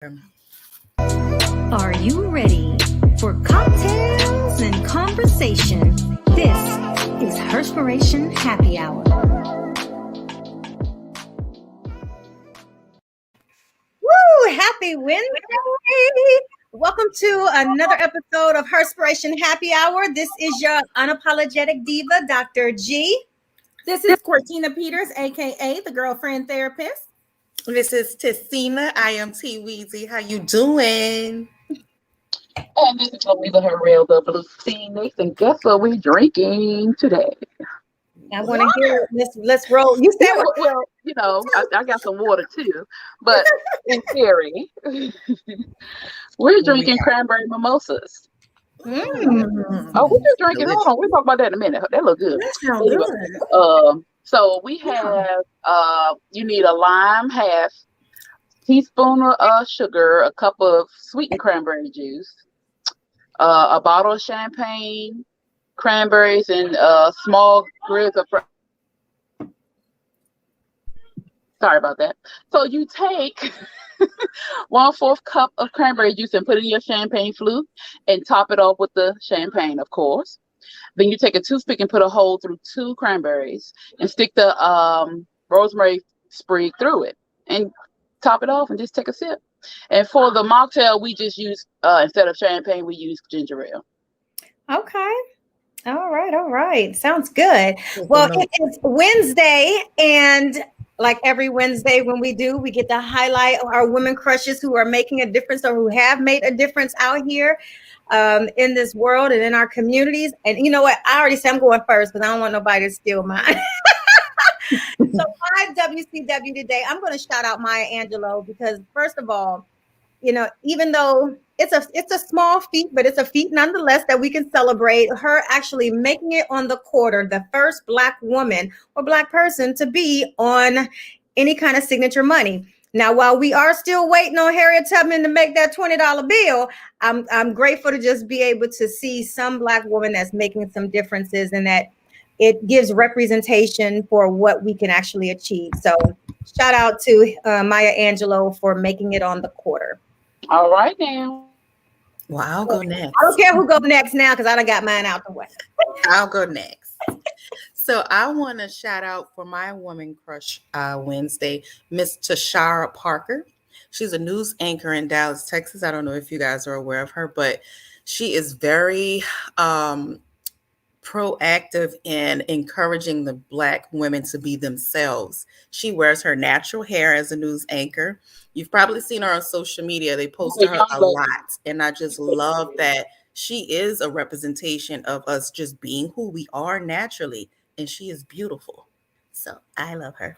Are you ready for cocktails and conversation? This is Herspiration Happy Hour. Woo! Happy Wednesday! Welcome to another episode of Herspiration Happy Hour. This is your unapologetic diva, Dr. G. This is Cortina Peters, aka the Girlfriend Therapist. This is Tessima. I am T Weezy. How you doing? And this is Louisa Herrell, the Blue Phoenix. And guess what we're drinking today? I want to hear it. Let's roll. You said well, you know, I got some water too, but in theory, we're drinking cranberry mimosas. Oh, we're just drinking. Hold on, we'll talk about that in a minute. That look good. That sounds good. So we have you need a lime, half teaspoon of sugar, a cup of sweetened cranberry juice, a bottle of champagne, cranberries, and small grids of sorry about that. So you take 1/4 cup of cranberry juice and put it in your champagne flute and top it off with the champagne, of course. Then you take a toothpick and put a hole through 2 cranberries and stick the rosemary sprig through it and top it off and just take a sip. And for the mocktail, we just use, instead of champagne, we use ginger ale. Okay. All right. Sounds good. Well, it is Wednesday, and like every Wednesday when we get to highlight our women crushes who are making a difference or who have made a difference out here in this world and in our communities. And you know what? I already said I'm going first because I don't want nobody to steal mine. So my WCW today, I'm going to shout out Maya Angelou because first of all, you know, even though it's a small feat, but it's a feat nonetheless that we can celebrate. Her actually making it on the quarter, the first Black woman or Black person to be on any kind of signature money. Now, while we are still waiting on Harriet Tubman to make that $20 bill, I'm grateful to just be able to see some Black woman that's making some differences and that it gives representation for what we can actually achieve. So shout out to Maya Angelou for making it on the quarter. All right now. Well, I'll go next. I don't care who goes next now because I done got mine out the way. I'll go next. So I want to shout out for my woman crush Wednesday, Miss Tashara Parker. She's a news anchor in Dallas, Texas. I don't know if you guys are aware of her, but she is very proactive in encouraging the Black women to be themselves. She wears her natural hair as a news anchor. You've probably seen her on social media. They post her a lot. And I just love that she is a representation of us just being who we are naturally. And she is beautiful. So I love her.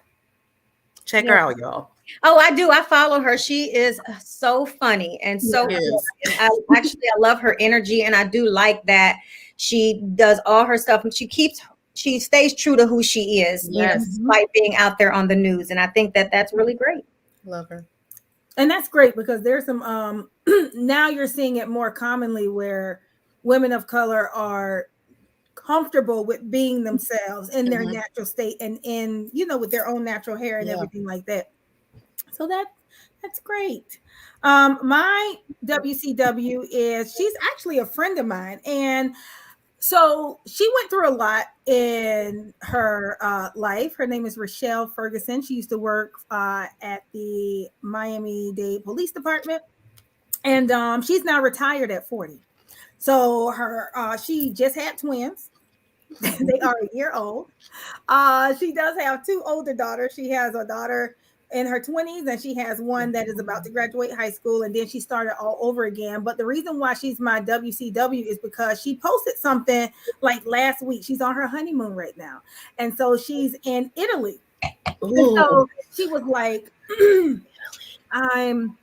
Check her out, y'all. Oh, I do. I follow her. She is so funny and so I love her energy. And I do like that she does all her stuff and she stays true to who she is, you know, despite being out there on the news. And I think that that's really great. Love her. And that's great because there's some now you're seeing it more commonly where women of color are comfortable with being themselves in their natural state and in, you know, with their own natural hair and everything like that. So that's great. My WCW is, she's actually a friend of mine. And so she went through a lot in her life. Her name is Rochelle Ferguson. She used to work at the Miami-Dade Police Department. And she's now retired at 40. So she just had twins. They are a year old. She does have 2 older daughters. She has a daughter in her 20s, and she has one that is about to graduate high school, and then she started all over again. But the reason why she's my WCW is because she posted something like last week. She's on her honeymoon right now, and so she's in Italy. And so she was like, I'm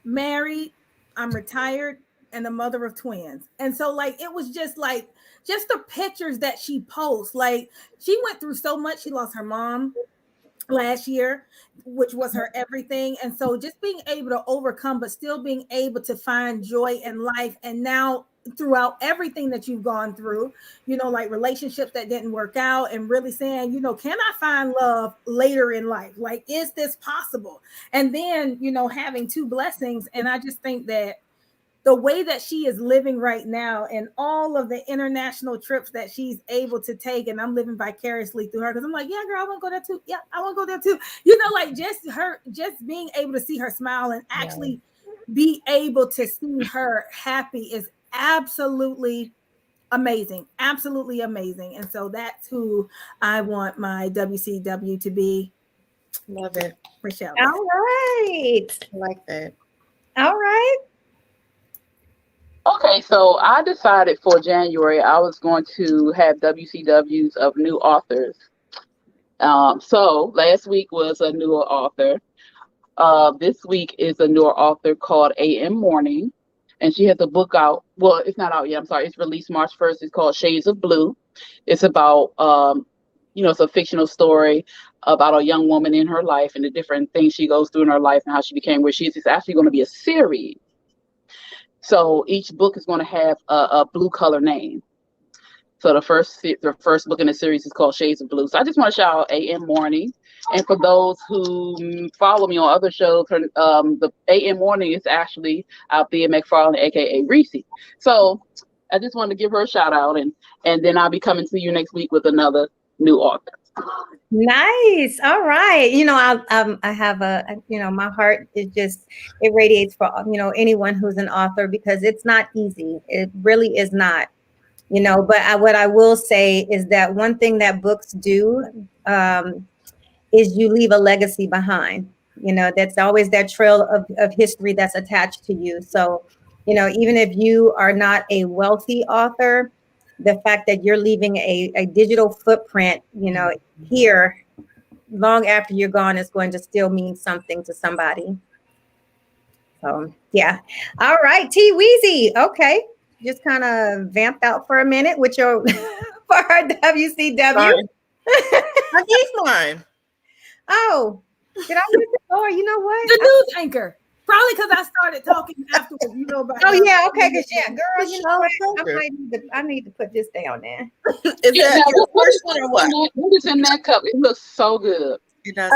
married, I'm retired, and a mother of twins. And so like it was just the pictures that she posts. Like she went through so much. She lost her mom. last year, which was her everything. And so just being able to overcome, but still being able to find joy in life. And now throughout everything that you've gone through, you know, like relationships that didn't work out, and really saying, you know, can I find love later in life? Like, is this possible? And then, you know, having 2 blessings. And I just think that the way that she is living right now and all of the international trips that she's able to take, and I'm living vicariously through her, because I'm like, yeah, girl, I want to go there too. Yeah, I want to go there too. You know, like just being able to see her smile and actually be able to see her happy is absolutely amazing. Absolutely amazing. And so that's who I want my WCW to be. Love it. Michelle. All right. I like that. All right. Okay, so I decided for January I was going to have WCWs of new authors. So last week was a newer author. This week is a newer author called AM Morning, and she has a book out. Well, it's not out yet. I'm sorry. It's released March 1st. It's called Shades of Blue. It's about, it's a fictional story about a young woman in her life and the different things she goes through in her life and how she became where she is. It's actually going to be a series. So each book is going to have a blue color name. So the first book in the series is called Shades of Blue. So I just want to shout out AM Morning. And for those who follow me on other shows, the AM Morning is actually Althea McFarlane, aka Reese. So I just wanted to give her a shout out, and then I'll be coming to you next week with another new author. Nice. All right. You know, I have my heart is just, it radiates for, anyone who's an author, because it's not easy. It really is not, but what I will say is that one thing that books do is you leave a legacy behind. That's always that trail of history that's attached to you. So, even if you are not a wealthy author, the fact that you're leaving a digital footprint, here long after you're gone is going to still mean something to somebody. So, yeah. All right, T Weezy. Okay. Just kind of vamped out for a minute with your for our WCW. I gave mine. Oh, did I miss it? Or you know what? The news anchor. Probably because I started talking afterwards, about. Oh yeah, okay, because girl, you know what? I need to put this down there. Is that your first one or what? What is in that cup? It looks so good. It does.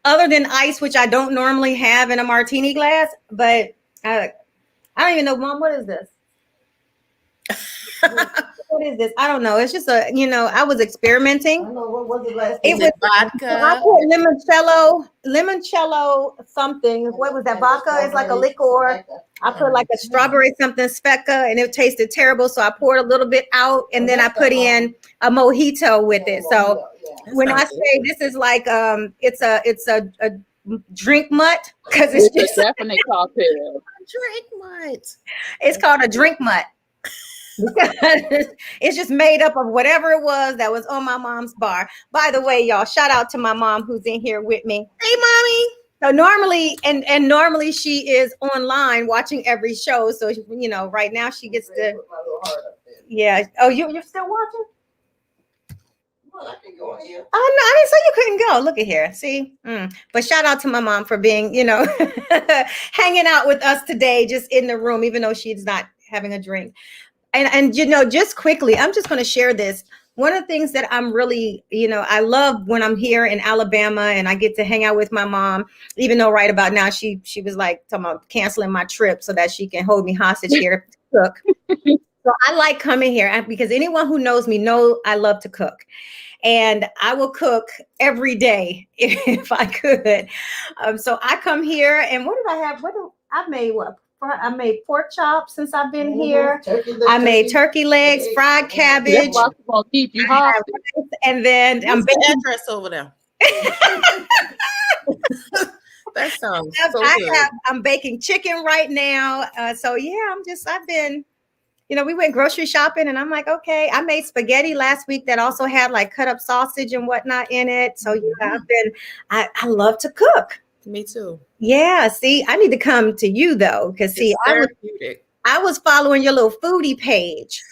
Other than ice, which I don't normally have in a martini glass, but I don't even know, Mom. What is this? What is this? I don't know. It's just I was experimenting. I know, what was it last? It was vodka. I put limoncello something. What was that? Vodka? It's like a liqueur. I put like a strawberry something specca, and it tasted terrible. So I poured a little bit out, and then I put in a mojito with it. So when I say this is like it's a drink mutt, because it's just a definite cocktail. Drink mutt. It's called a drink mutt. It's just made up of whatever it was that was on my mom's bar. By the way, y'all, shout out to my mom who's in here with me. Hey, mommy. So normally, and normally she is online watching every show. So right now she gets to. Yeah. Oh, you're still watching? Well, I can go here. Oh no, I didn't say you couldn't go. Look at here. See, but shout out to my mom for being, hanging out with us today, just in the room, even though she's not having a drink. And just quickly, I'm just going to share this. One of the things that I'm really, I love when I'm here in Alabama and I get to hang out with my mom, even though right about now she was like talking about canceling my trip so that she can hold me hostage here to cook. So I like coming here because anyone who knows me know I love to cook. And I will cook every day if I could. So I come here, and what did I have? I made pork chops since I've been here. I made turkey legs, fried cabbage. Gonna keep you hot. And then I'm baking address over there. That sounds so good. I'm baking chicken right now. So yeah, I've been, we went grocery shopping, and I'm like, okay. I made spaghetti last week that also had like cut up sausage and whatnot in it. So yeah, I love to cook. Me too. Yeah. See, I need to come to you though, because I was following your little foodie page,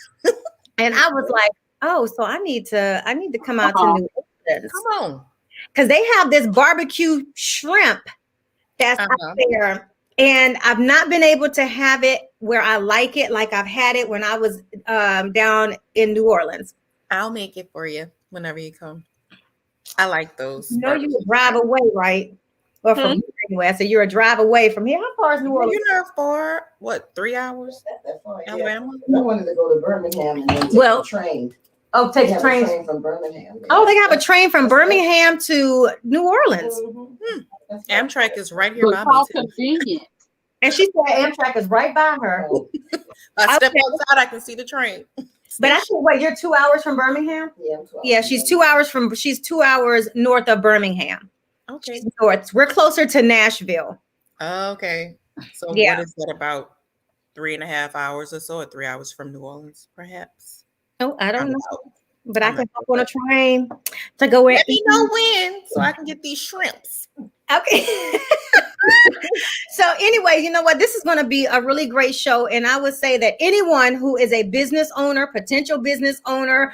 and I was like, oh, so I need to come out to New Orleans. Come on. because they have this barbecue shrimp that's out there. And I've not been able to have it where I like it, like I've had it when I was down in New Orleans. I'll make it for you whenever you come. I like those. You know, you would drive away, right? Or from here anyway. So you're a drive away from here. How far is New Orleans? You're not far. What, 3 hours? That far, yeah. Alabama? I wanted to go to Birmingham and then take Well, the train. Oh, take They the have a train. train from Birmingham. Oh, they have a train from Birmingham to New Orleans. Amtrak is right here by But how me too. convenient. And she said Amtrak is right by her. I step Okay. outside, I can see the train. But I think, wait, you're 2 hours from Birmingham? Yeah, I'm 12. Yeah, she's 2 hours she's 2 hours north of Birmingham. Okay. She's north. We're closer to Nashville. Okay. So Yeah. what is that, about 3.5 hours or so, or 3 hours from New Orleans, perhaps? Oh, I don't know. About. But I can hop on a train to go in. Let me know when so I can get these shrimps. Okay. So anyway, you know what? This is going to be a really great show. And I would say that anyone who is a business owner, potential business owner,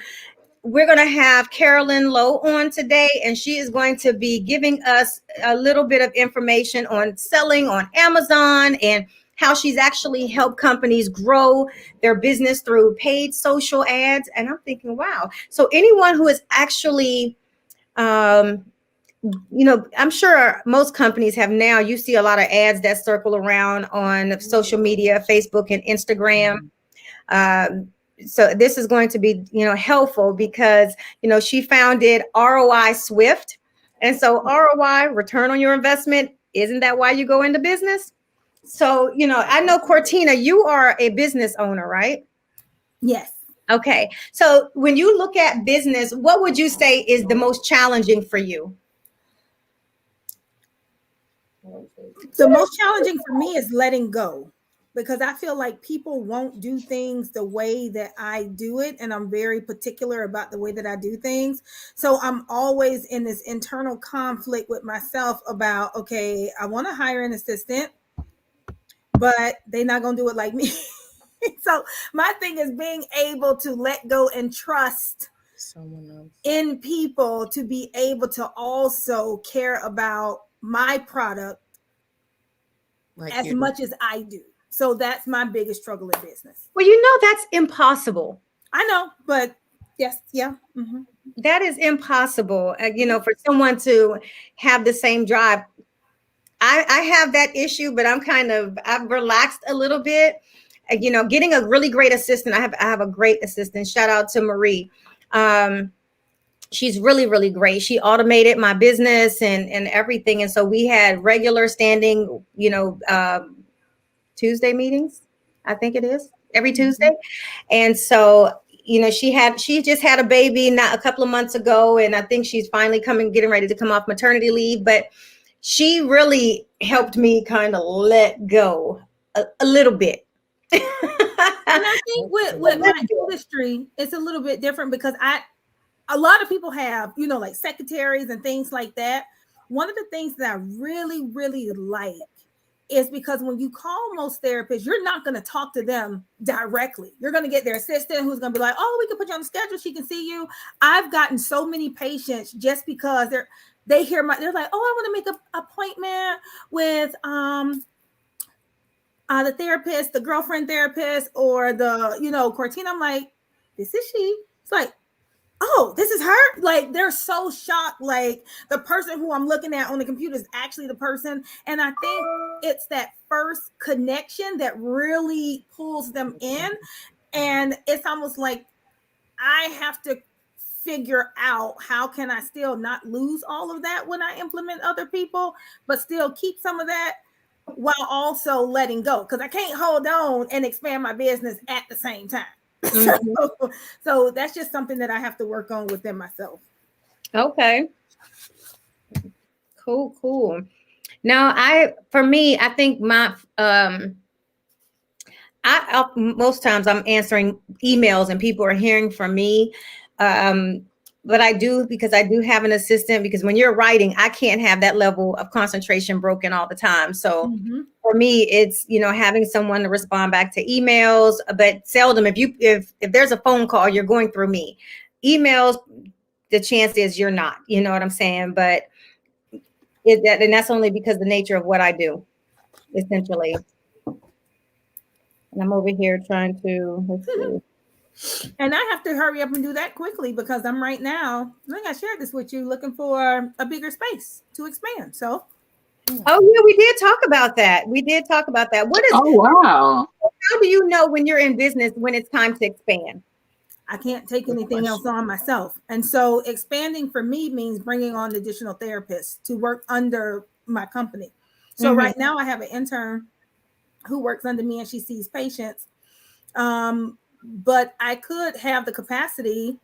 we're going to have Carolyn Lowe on today, and she is going to be giving us a little bit of information on selling on Amazon and how she's actually helped companies grow their business through paid social ads. And I'm thinking, wow. So anyone who is actually, you know, I'm sure most companies have now, you see a lot of ads that circle around on social media, Facebook and Instagram. So this is going to be, you know, helpful because, you know, she founded ROI SWIFT. And so ROI, return on your investment, isn't that why you go into business? So, you know, I know, Cortina, you are a business owner, right? Yes. Okay. So when you look at business, what would you say is the most challenging for you? The most challenging for me is letting go, because I feel like people won't do things the way that I do it. And I'm very particular about the way that I do things. So I'm always in this internal conflict with myself about, okay, I want to hire an assistant, but they're not going to do it like me. So my thing is being able to let go and trust Someone else. in people to be able to also care about my product Like as you. much as I do. So that's my biggest struggle in business. Well, you know, that's impossible. I know, but yes, yeah. Mm-hmm. That is impossible, you know, for someone to have the same drive. I have that issue, but I've relaxed a little bit. You know, getting a really great assistant. I have a great assistant. Shout out to Marie. She's really, really great. She automated my business and everything. And so we had regular standing, you know, Tuesday meetings, I think it is, every Tuesday. And so, you know, she just had a baby not a couple of months ago. And I think she's finally getting ready to come off maternity leave. But she really helped me kind of let go a little bit. And I think with my industry, it's a little bit different because a lot of people have, you know, like secretaries and things like that. One of the things that I really, really like is because when you call most therapists, you're not going to talk to them directly. You're going to get their assistant who's going to be like, oh, we can put you on the schedule. She can see you. I've gotten so many patients just because they're like, oh, I want to make an appointment with the therapist, the girlfriend therapist, or the, you know, Cortina. I'm like, this is she. It's like, oh, this is her. Like, they're so shocked. Like, the person who I'm looking at on the computer is actually the person. And I think it's that first connection that really pulls them in. And it's almost like I have to figure out how can I still not lose all of that when I implement other people, but still keep some of that while also letting go. Because I can't hold on and expand my business at the same time. Mm-hmm. So that's just something that I have to work on within myself. Okay. Cool. Now, I think my most times I'm answering emails and people are hearing from me. But I do, because I do have an assistant, because when you're writing, I can't have that level of concentration broken all the time. So for me, it's, you know, having someone to respond back to emails, but seldom if there's a phone call, you're going through me. Emails, the chance is you're not, you know what I'm saying? But and that's only because the nature of what I do, essentially. And I'm over here trying to, let's see. And I have to hurry up and do that quickly because I'm right now, I think I shared this with you, looking for a bigger space to expand. So. Oh yeah, we did talk about that. What is, Oh, wow. how do you know when you're in business, when it's time to expand? I can't take anything else on myself. And so expanding for me means bringing on additional therapists to work under my company. So right now I have an intern who works under me and she sees patients. But I could have the capacity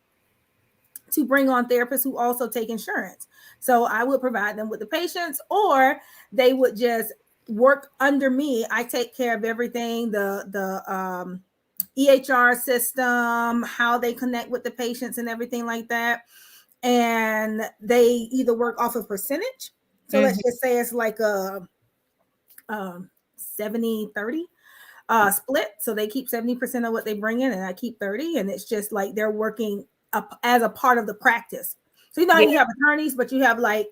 to bring on therapists who also take insurance. So I would provide them with the patients, or they would just work under me. I take care of everything, the EHR system, how they connect with the patients and everything like that. And they either work off of percentage. So let's just say it's like a 70-30 split. So they keep 70% of what they bring in and I keep 30. And it's just like they're working up as a part of the practice. So you know, you have attorneys, but you have like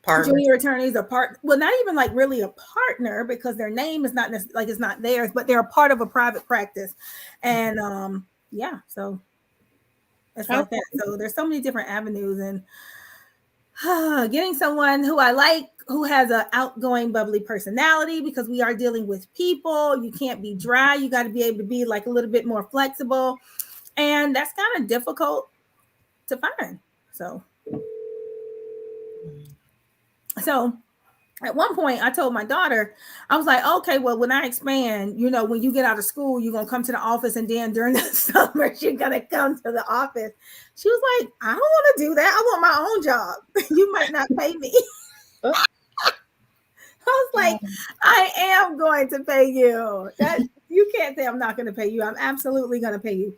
junior attorneys, well, not even like really a partner because their name is not like it's not theirs, but they're a part of a private practice. And so it's like that. So there's so many different avenues, and getting someone who I like, who has an outgoing, bubbly personality, because we are dealing with people. You can't be dry. You got to be able to be like a little bit more flexible. And that's kind of difficult to find. So at one point I told my daughter, I was like, okay, well, when I expand, you know, when you get out of school, you're going to come to the office, and then during the summer, you're going to come to the office. She was like, I don't want to do that. I want my own job. You might not pay me. I was like, I am going to pay you. You can't say I'm not going to pay you. I'm absolutely going to pay you.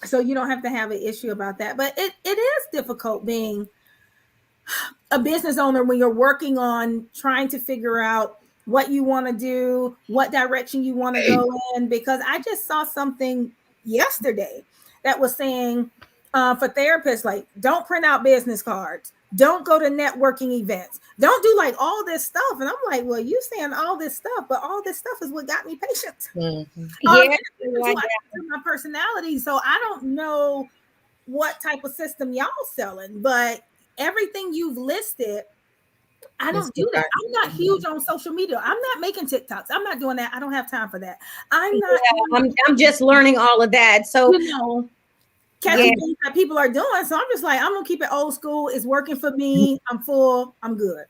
So you don't have to have an issue about that. But it is difficult being a business owner when you're working on trying to figure out what you want to do, what direction you want to go in, because I just saw something yesterday that was saying for therapists, like, don't print out business cards, don't go to networking events, don't do like all this stuff. And I'm like, well, you saying all this stuff, but all this stuff is what got me patients. My personality. So I don't know what type of system y'all selling, but everything you've listed, I don't do that. I'm not huge on social media. I'm not making TikToks. I'm not doing that. I don't have time for that. I'm just learning all of that. So, you know, catching things that people are doing. So I'm just like, I'm gonna keep it old school. It's working for me. I'm full. I'm good.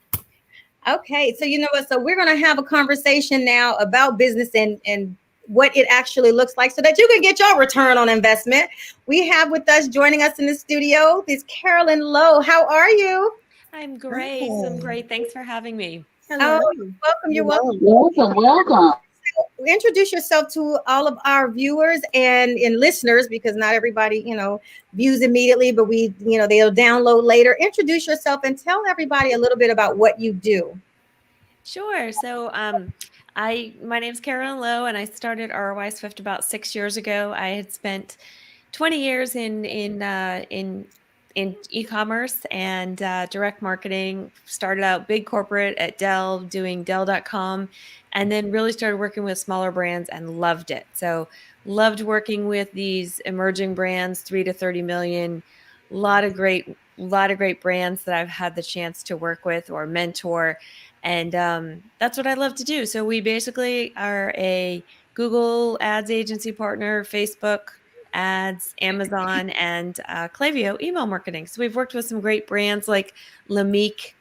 Okay. So you know what? So we're gonna have a conversation now about business and what it actually looks like so that you can get your return on investment. We have with us, joining us in the studio, is Carolyn Lowe. How are you? I'm great. I'm great. Thanks for having me. Hello. Oh, you're welcome. You're welcome. Welcome. Introduce yourself to all of our viewers and listeners, because not everybody, you know, views immediately, but they'll download later. Introduce yourself and tell everybody a little bit about what you do. Sure. So, my name's Carolyn Lowe, and I started ROI SWIFT about 6 years ago. I had spent 20 years in e-commerce and direct marketing. Started out big corporate at Dell, doing Dell.com, and then really started working with smaller brands and loved it. So loved working with these emerging brands, 3 to 30 million. A lot of great brands that I've had the chance to work with or mentor. And that's what I love to do. So we basically are a Google Ads agency partner, Facebook Ads, Amazon, and Klaviyo email marketing. So we've worked with some great brands like Lamique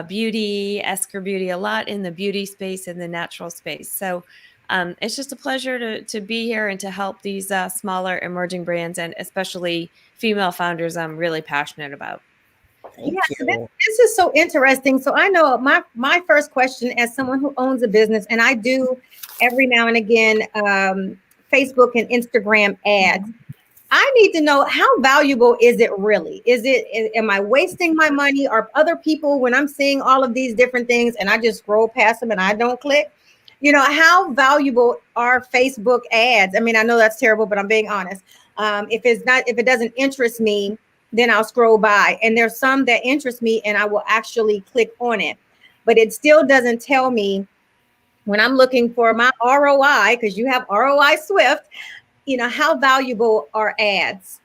Beauty, Esker Beauty, a lot in the beauty space and the natural space. So it's just a pleasure to be here and to help these smaller emerging brands, and especially female founders I'm really passionate about. So this is so interesting. So I know my first question, as someone who owns a business, and I do every now and again Facebook and Instagram ads, I need to know, how valuable is it really? Am I wasting my money? Are other people, when I'm seeing all of these different things and I just scroll past them and I don't click, you know, how valuable are Facebook ads? I mean, I know that's terrible, but I'm being honest. If it doesn't interest me, then I'll scroll by. And there's some that interest me and I will actually click on it. But it still doesn't tell me when I'm looking for my ROI, because you have ROI SWIFT, how valuable are ads?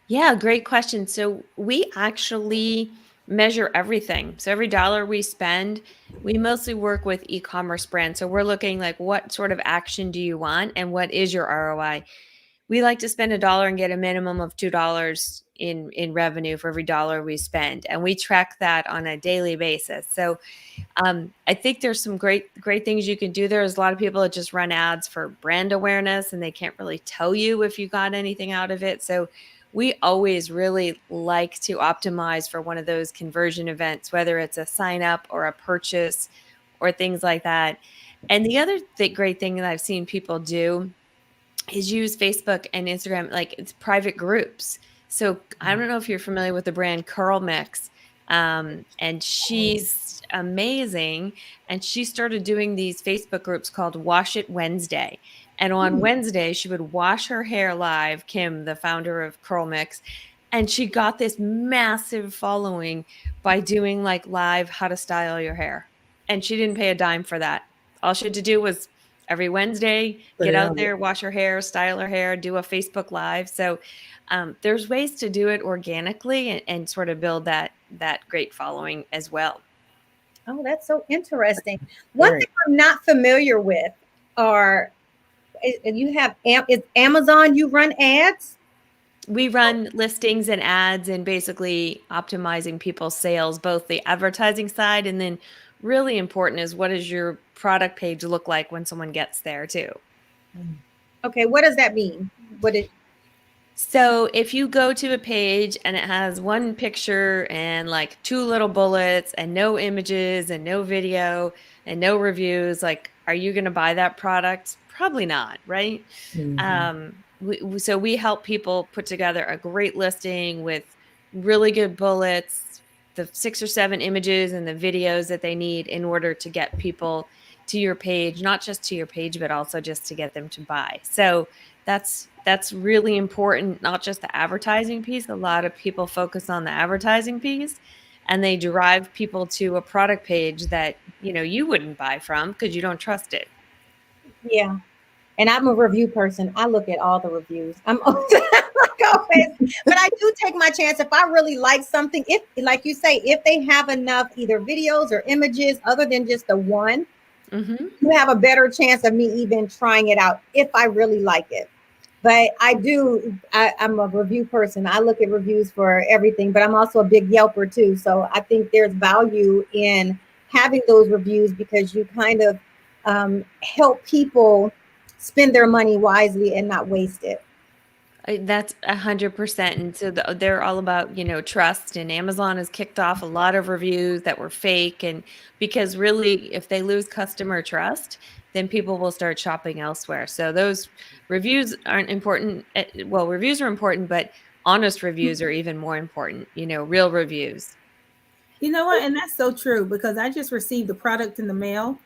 Yeah, great question. So we actually measure everything. So every dollar we spend, we mostly work with e-commerce brands. So we're looking like, what sort of action do you want and what is your ROI? We like to spend $1 and get a minimum of $2 in revenue for every dollar we spend. And we track that on a daily basis. So I think there's some great things you can do. There's a lot of people that just run ads for brand awareness and they can't really tell you if you got anything out of it. So we always really like to optimize for one of those conversion events, whether it's a sign up or a purchase or things like that. And the other great thing that I've seen people do is use Facebook and Instagram, like it's private groups. So I don't know if you're familiar with the brand Curl Mix, and she's amazing. And she started doing these Facebook groups called Wash It Wednesday. And on Wednesday, she would wash her hair live, Kim, the founder of Curl Mix. And she got this massive following by doing like live how to style your hair. And she didn't pay a dime for that. All she had to do was every Wednesday, get out there, wash her hair, style her hair, do a Facebook Live. So there's ways to do it organically and sort of build that great following as well. Oh, that's so interesting. One thing I'm not familiar with is Amazon, you run ads? We run listings and ads and basically optimizing people's sales, both the advertising side and then really important is what does your product page look like when someone gets there too. Okay, what does that mean? So if you go to a page and it has one picture and like 2 little bullets and no images and no video and no reviews, like, are you going to buy that product? Probably not, right? So we help people put together a great listing with really good bullets, the 6 or 7 images and the videos that they need in order to get people to your page, not just to your page, but also just to get them to buy. So that's really important, not just the advertising piece. A lot of people focus on the advertising piece and they drive people to a product page that, you wouldn't buy from because you don't trust it. Yeah. And I'm a review person. I look at all the reviews. I'm always, but I do take my chance. If I really like something, if, like you say, if they have enough either videos or images other than just the one, you have a better chance of me even trying it out if I really like it. But I'm a review person. I look at reviews for everything, but I'm also a big Yelper too. So I think there's value in having those reviews because you kind of help people spend their money wisely and not waste it. That's 100%. And so they're all about, trust, and Amazon has kicked off a lot of reviews that were fake. And because really, if they lose customer trust, then people will start shopping elsewhere. So those reviews aren't important. Well, reviews are important, but honest reviews are even more important, real reviews. You know what? And that's so true because I just received the product in the mail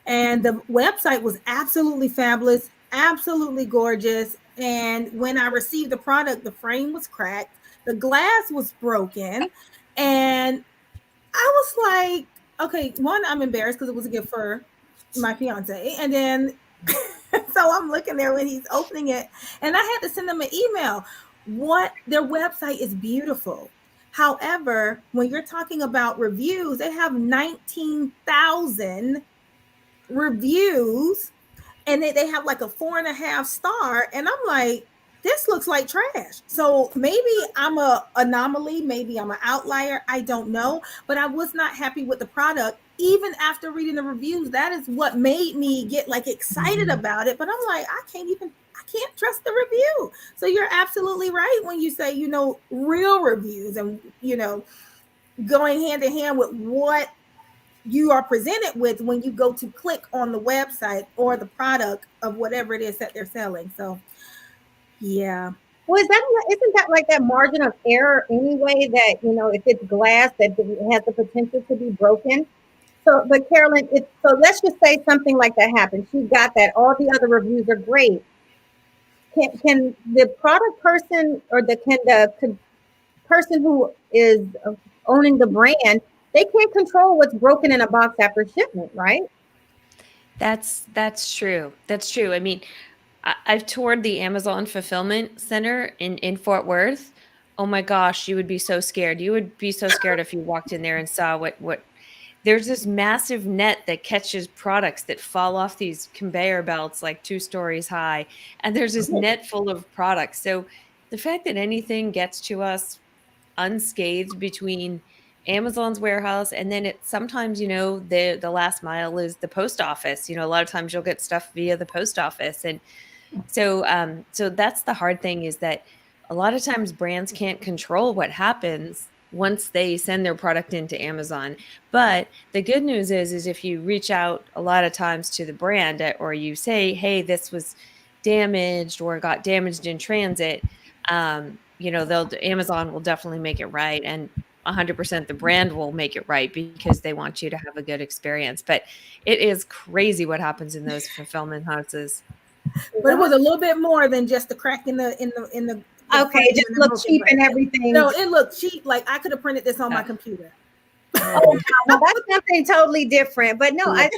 and the website was absolutely fabulous, absolutely gorgeous. And when I received the product, the frame was cracked, the glass was broken. And I was like, okay, one, I'm embarrassed because it was a gift for my fiance. And then, so I'm looking there when he's opening it and I had to send him an email. Their website is beautiful. However, when you're talking about reviews, they have 19,000 reviews and they have like a 4.5 star. And I'm like, this looks like trash. So maybe I'm an anomaly. Maybe I'm an outlier. I don't know. But I was not happy with the product. Even after reading the reviews, that is what made me get like excited about it. But I'm like, I can't trust the review. So you're absolutely right when you say, real reviews and, going hand in hand with what you are presented with when you go to click on the website or the product of whatever it is that they're selling. So, yeah. Well, isn't that like that margin of error anyway, that, if it's glass, that it has the potential to be broken? So, but Carolyn, so let's just say something like that happens. She got that. All the other reviews are great. can the product person or the person who is owning the brand, they can't control what's broken in a box after shipment, right? That's true. That's true. I mean, I've toured the Amazon fulfillment center in Fort Worth. Oh my gosh, you would be so scared. You would be so scared if you walked in there and saw what there's this massive net that catches products that fall off these conveyor belts like 2 stories high, and there's this net full of products. So the fact that anything gets to us unscathed between Amazon's warehouse and then it sometimes, the last mile is the post office. A lot of times you'll get stuff via the post office. And so that's the hard thing, is that a lot of times brands can't control what happens once they send their product into Amazon. But the good news is if you reach out a lot of times to the brand, or you say, hey, this was damaged or got damaged in transit, Amazon will definitely make it right. And 100% the brand will make it right because they want you to have a good experience. But it is crazy what happens in those fulfillment houses. But it was a little bit more than just the crack in the Okay, it just looked cheap and everything. No, it looked cheap. Like I could have printed this on my computer. Oh, well, that's something totally different. But no, I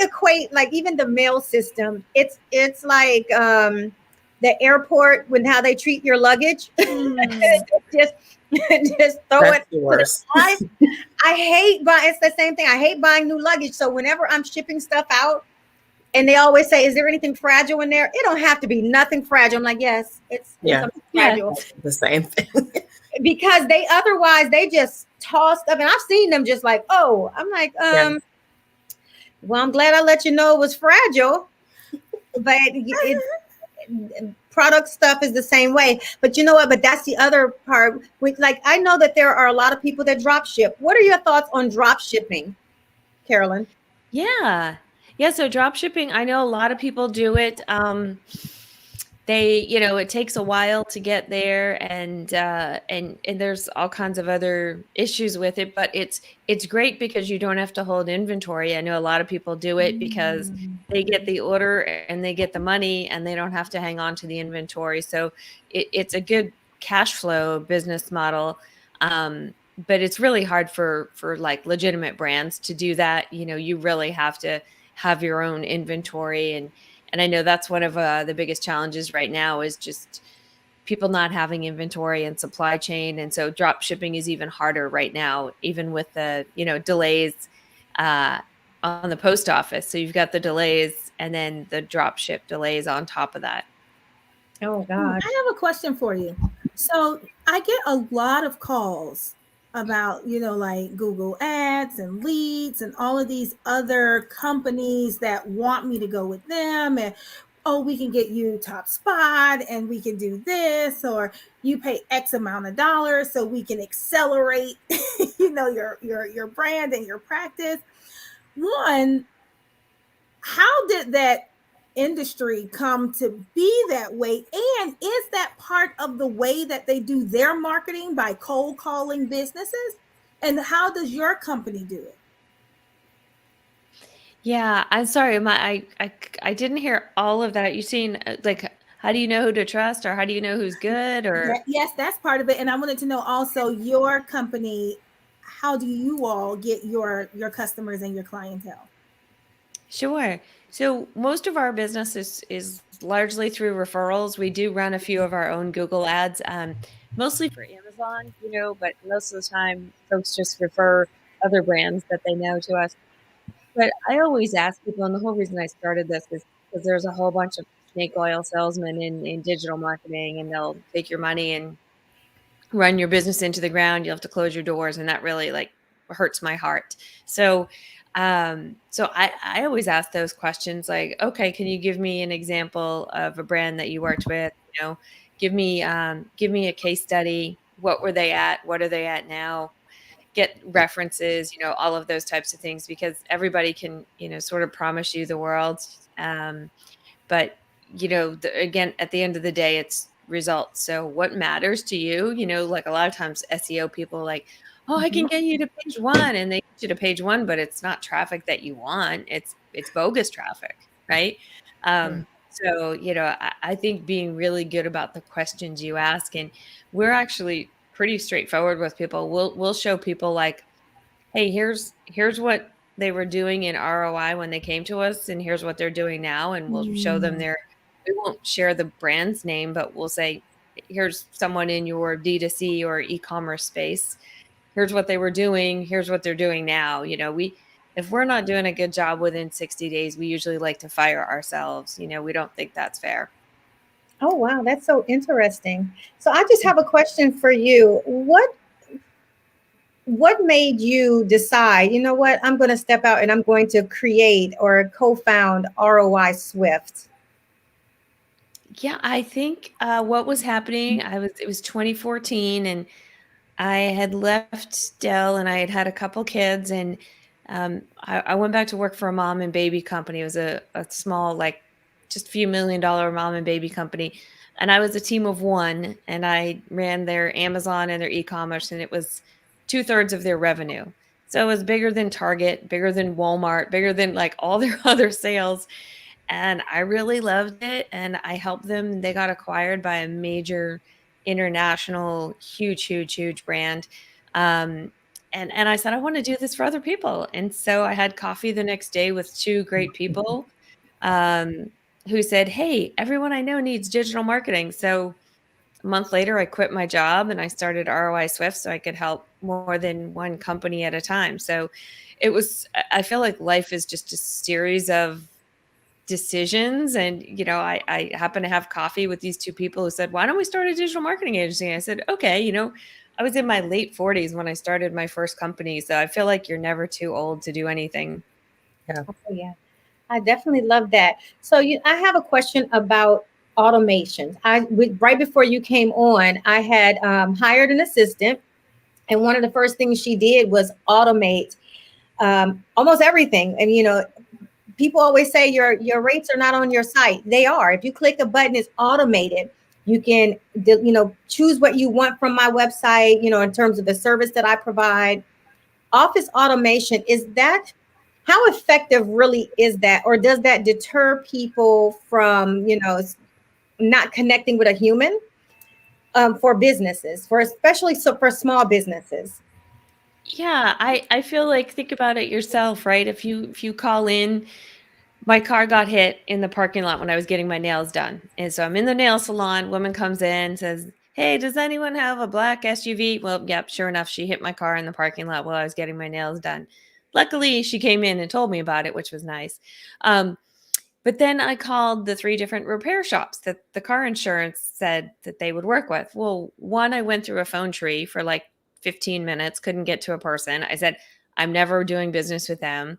equate, like, even the mail system. It's like the airport, when how they treat your luggage. just throw That's it. the worst. I hate buying. It's the same thing. I hate buying new luggage. So whenever I'm shipping stuff out, and they always say, is there anything fragile in there? It don't have to be nothing fragile. I'm like, yes, it's fragile. The same thing. Because otherwise they just toss stuff. And I've seen them just like, oh, I'm like, well, I'm glad I let you know it was fragile. But product stuff is the same way. But you know what? But that's the other part. Like, I know that there are a lot of people that drop ship. What are your thoughts on drop shipping, Carolyn? Yeah, so drop shipping, I know a lot of people do it. It takes a while to get there, and there's all kinds of other issues with it, but it's great because you don't have to hold inventory. I know a lot of people do it because they get the order and they get the money and they don't have to hang on to the inventory. So it's a good cash flow business model. But it's really hard for like legitimate brands to do that. You really have to have your own inventory. And I know that's one of the biggest challenges right now, is just people not having inventory and supply chain. And so drop shipping is even harder right now, even with the, delays on the post office. So you've got the delays and then the drop ship delays on top of that. Oh, God. I have a question for you. So I get a lot of calls about, like Google Ads and Leads and all of these other companies that want me to go with them. And, oh, we can get you top spot and we can do this, or you pay X amount of dollars so we can accelerate, your brand and your practice. One, how did that industry come to be that way? And is that part of the way that they do their marketing, by cold calling businesses? And how does your company do it? Yeah, I'm sorry. I didn't hear all of that. You seen, like, how do you know who to trust, or how do you know who's good? Or yes, that's part of it. And I wanted to know also, your company, how do you all get your customers and your clientele? Sure. So most of our business is largely through referrals. We do run a few of our own Google ads, mostly for Amazon, but most of the time folks just refer other brands that they know to us. But I always ask people, and the whole reason I started this is because there's a whole bunch of snake oil salesmen in digital marketing, and they'll take your money and run your business into the ground. You'll have to close your doors, and that really hurts my heart. So I always ask those questions, like, okay, can you give me an example of a brand that you worked with? Give me a case study. What were they at? What are they at now? Get references, all of those types of things, because everybody can, sort of promise you the world. But, again, at the end of the day, it's results. So what matters to you, like a lot of times SEO people are like, oh, I can get you to page 1, and they get you to page 1, but it's not traffic that you want. It's bogus traffic. Right. So, I think being really good about the questions you ask, and we're actually pretty straightforward with people. We'll show people like, hey, here's what they were doing in ROI when they came to us, and here's what they're doing now, and we'll show them we won't share the brand's name, but we'll say, here's someone in your D2C or e-commerce space. Here's what they were doing. Here's what they're doing now. If we're not doing a good job within 60 days, we usually like to fire ourselves. We don't think that's fair. Oh, wow. That's so interesting. So I just have a question for you. What made you decide, you know what, I'm going to step out and I'm going to create or co-found ROI SWIFT? Yeah, I think what was happening, it was 2014, and I had left Dell, and I had a couple kids, and I went back to work for a mom and baby company. It was a small, like just a few $1 million mom and baby company. And I was a team of one, and I ran their Amazon and their e-commerce, and it was 2/3 of their revenue. So it was bigger than Target, bigger than Walmart, bigger than like all their other sales. And I really loved it. And I helped them. They got acquired by a major international, huge, huge, huge brand. And I said, I want to do this for other people. And so I had coffee the next day with two great people who said, hey, everyone I know needs digital marketing. So a month later, I quit my job and I started ROI Swift so I could help more than one company at a time. So I feel like life is just a series of decisions. And, I happened to have coffee with these two people who said, why don't we start a digital marketing agency? And I said, okay, I was in my late 40s when I started my first company. So I feel like you're never too old to do anything. Yeah. Oh, yeah. I definitely love that. So I have a question about automation. Right before you came on, I had hired an assistant, and one of the first things she did was automate almost everything. And people always say your rates are not on your site. They are. If you click a button, it's automated. You can choose what you want from my website. In terms of the service that I provide. Office automation, how effective really is that? Or does that deter people from, not connecting with a human for businesses, especially for small businesses? Yeah, I feel like, think about it yourself, right? If you call in, my car got hit in the parking lot when I was getting my nails done. And so I'm in the nail salon, woman comes in, says, hey, does anyone have a black SUV? Well, yep, sure enough, she hit my car in the parking lot while I was getting my nails done. Luckily, she came in and told me about it, which was nice. But then I called the 3 different repair shops that the car insurance said that they would work with. Well, one, I went through a phone tree for like 15 minutes, couldn't get to a person. I said, I'm never doing business with them.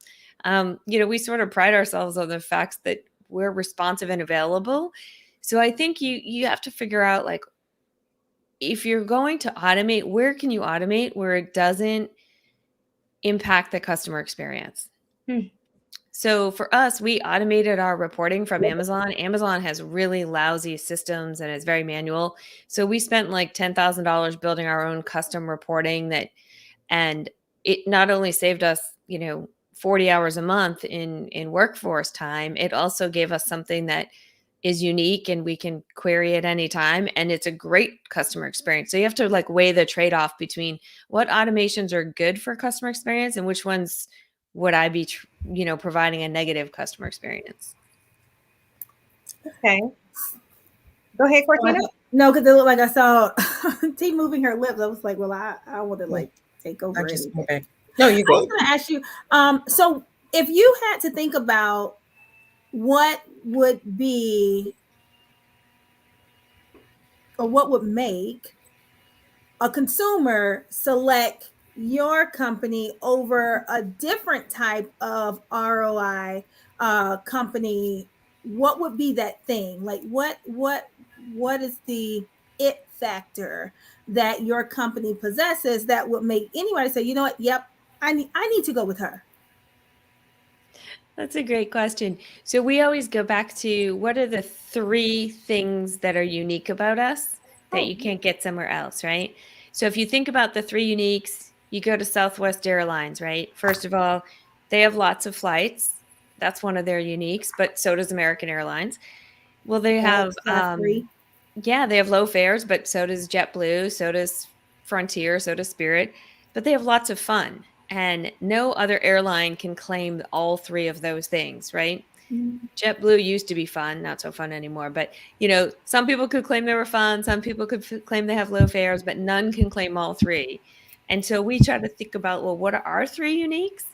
We sort of pride ourselves on the facts that we're responsive and available. So I think you have to figure out, like, if you're going to automate, where can you automate where it doesn't impact the customer experience? So for us, we automated our reporting from Amazon. Amazon has really lousy systems and it's very manual. So we spent like $10,000 building our own custom reporting and it not only saved us, 40 hours a month in workforce time, it also gave us something that is unique and we can query at any time. And it's a great customer experience. So you have to like weigh the trade-off between what automations are good for customer experience and which ones would I be, providing a negative customer experience. Okay. Go ahead, Cortina. No, because it looked like I saw T moving her lips. I was like, well, I want to like take over. Okay. No, you go. I was going to ask you, so if you had to think about what would be or what would make a consumer select your company over a different type of ROI company, what would be that thing? Like what is the it factor that your company possesses that would make anybody say, you know what, yep, I need to go with her? That's a great question. So we always go back to, what are the 3 things that are unique about us that you can't get somewhere else, right? So if you think about the 3 uniques, you go to Southwest Airlines, right? First of all, they have lots of flights. That's one of their uniques, but so does American Airlines. Well, they have, Free. yeah, they have low fares, but so does JetBlue, so does Frontier, so does Spirit, but they have lots of fun. And no other airline can claim all three of those things, right? JetBlue used to be fun, not so fun anymore. But, some people could claim they were fun. Some people could claim they have low fares, but none can claim all three. And so we try to think about, well, what are our three uniques?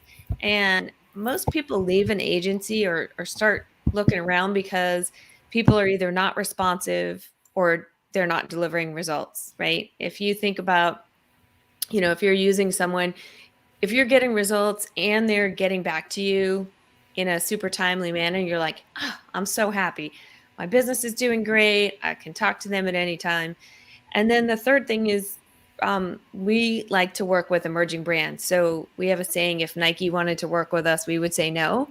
And most people leave an agency or start looking around because people are either not responsive or they're not delivering results, right? If you think about, if you're using someone, if you're getting results and they're getting back to you in a super timely manner, you're like, oh, I'm so happy. My business is doing great. I can talk to them at any time. And then the third thing is we like to work with emerging brands. So we have a saying, if Nike wanted to work with us, we would say no.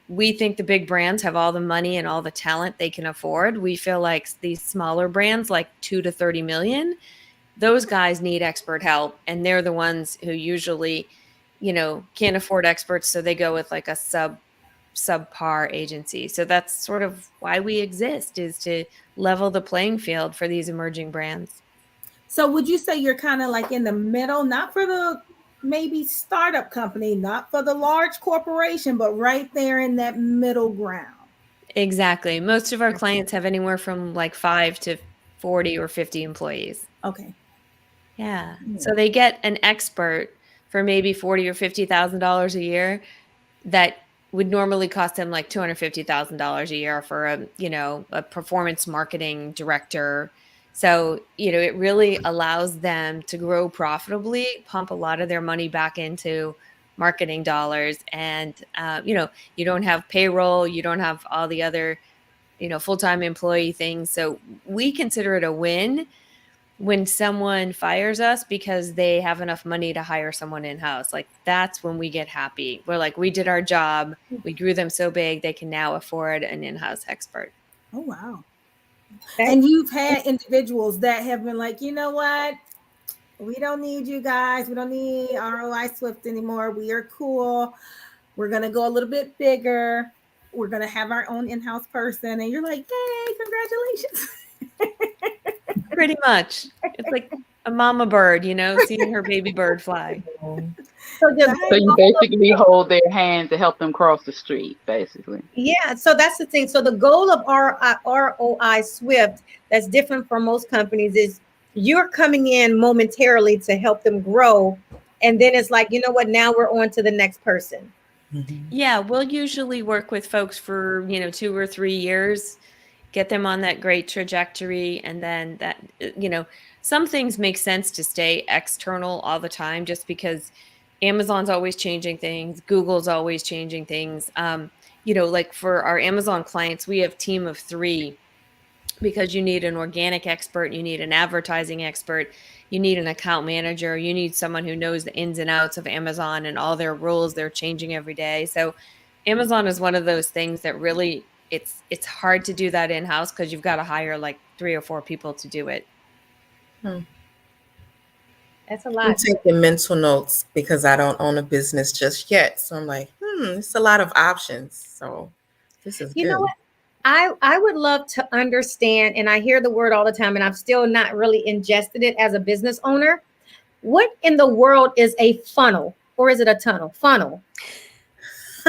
We think the big brands have all the money and all the talent they can afford. We feel like these smaller brands, like 2 to 30 million, those guys need expert help. And they're the ones who usually, can't afford experts. So they go with like a subpar agency. So that's sort of why we exist, is to level the playing field for these emerging brands. So would you say you're kind of like in the middle, not for the maybe startup company, not for the large corporation, but right there in that middle ground? Exactly. Most of our clients have anywhere from like 5 to 40 or 50 employees. Okay. Yeah. So they get an expert for maybe $40,000 or $50,000 a year that would normally cost them like $250,000 a year for a performance marketing director. So, it really allows them to grow profitably, pump a lot of their money back into marketing dollars. And, you don't have payroll, you don't have all the other, full-time employee things. So we consider it a win when someone fires us because they have enough money to hire someone in-house. Like, that's when we get happy. We're like, we did our job. We grew them so big, they can now afford an in-house expert. Oh, wow. And you've had individuals that have been like, you know what? We don't need you guys. We don't need ROI SWIFT anymore. We are cool. We're going to go a little bit bigger. We're going to have our own in-house person. And you're like, yay, congratulations. Pretty much. It's like a mama bird, seeing her baby bird fly. So you basically hold their hand to help them cross the street, basically. Yeah, so that's the thing. So the goal of ROI SWIFT, that's different from most companies, is you're coming in momentarily to help them grow. And then it's like, you know what, now we're on to the next person. Mm-hmm. Yeah, we'll usually work with folks for, 2 or 3 years, get them on that great trajectory. And then that, some things make sense to stay external all the time, just because Amazon's always changing things. Google's always changing things. Like for our Amazon clients, we have a team of 3 because you need an organic expert, you need an advertising expert, you need an account manager, you need someone who knows the ins and outs of Amazon and all their rules. They're changing every day. So Amazon is one of those things that really, it's hard to do that in-house because you've got to hire like 3 or 4 people to do it. That's a lot. I'm taking mental notes because I don't own a business just yet. So I'm like, it's a lot of options. So this is good. You know what? I would love to understand, and I hear the word all the time, and I've still not really ingested it as a business owner. What in the world is a funnel, or is it a tunnel? Funnel.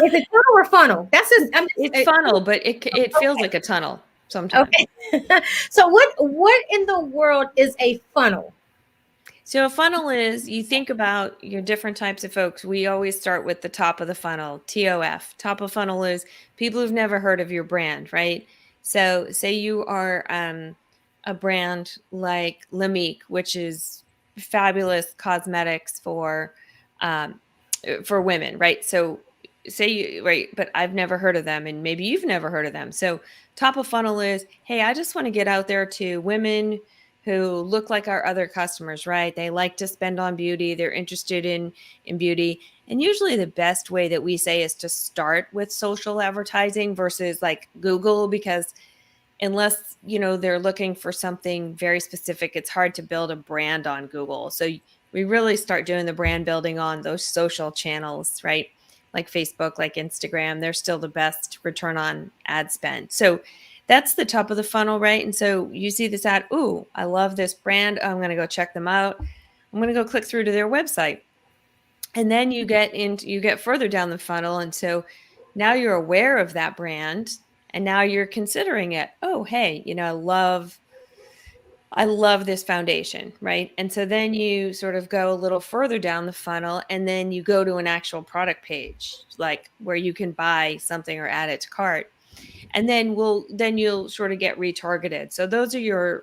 Is it tunnel or funnel? It's funnel, but it feels like a tunnel sometimes. Okay. So what in the world is a funnel? So a funnel is, you think about your different types of folks. We always start with the top of the funnel, TOF. Top of funnel is people who've never heard of your brand, right? So say you are a brand like Lamique, which is fabulous cosmetics for women, right? So but I've never heard of them, and maybe you've never heard of them. So top of funnel is, hey, I just want to get out there to women who look like our other customers, right? They like to spend on beauty. They're interested in beauty. And usually the best way that we say is to start with social advertising versus like Google, because unless, they're looking for something very specific, it's hard to build a brand on Google. So we really start doing the brand building on those social channels, right? Like Facebook, like Instagram, they're still the best return on ad spend. So that's the top of the funnel, right? And so you see this ad, ooh, I love this brand. I'm going to go check them out. I'm going to go click through to their website. And then you get further down the funnel. And so now you're aware of that brand and now you're considering it. Oh, hey, I love this foundation, right? And so then you sort of go a little further down the funnel and then you go to an actual product page, like where you can buy something or add it to cart. And then you'll sort of get retargeted. So those are your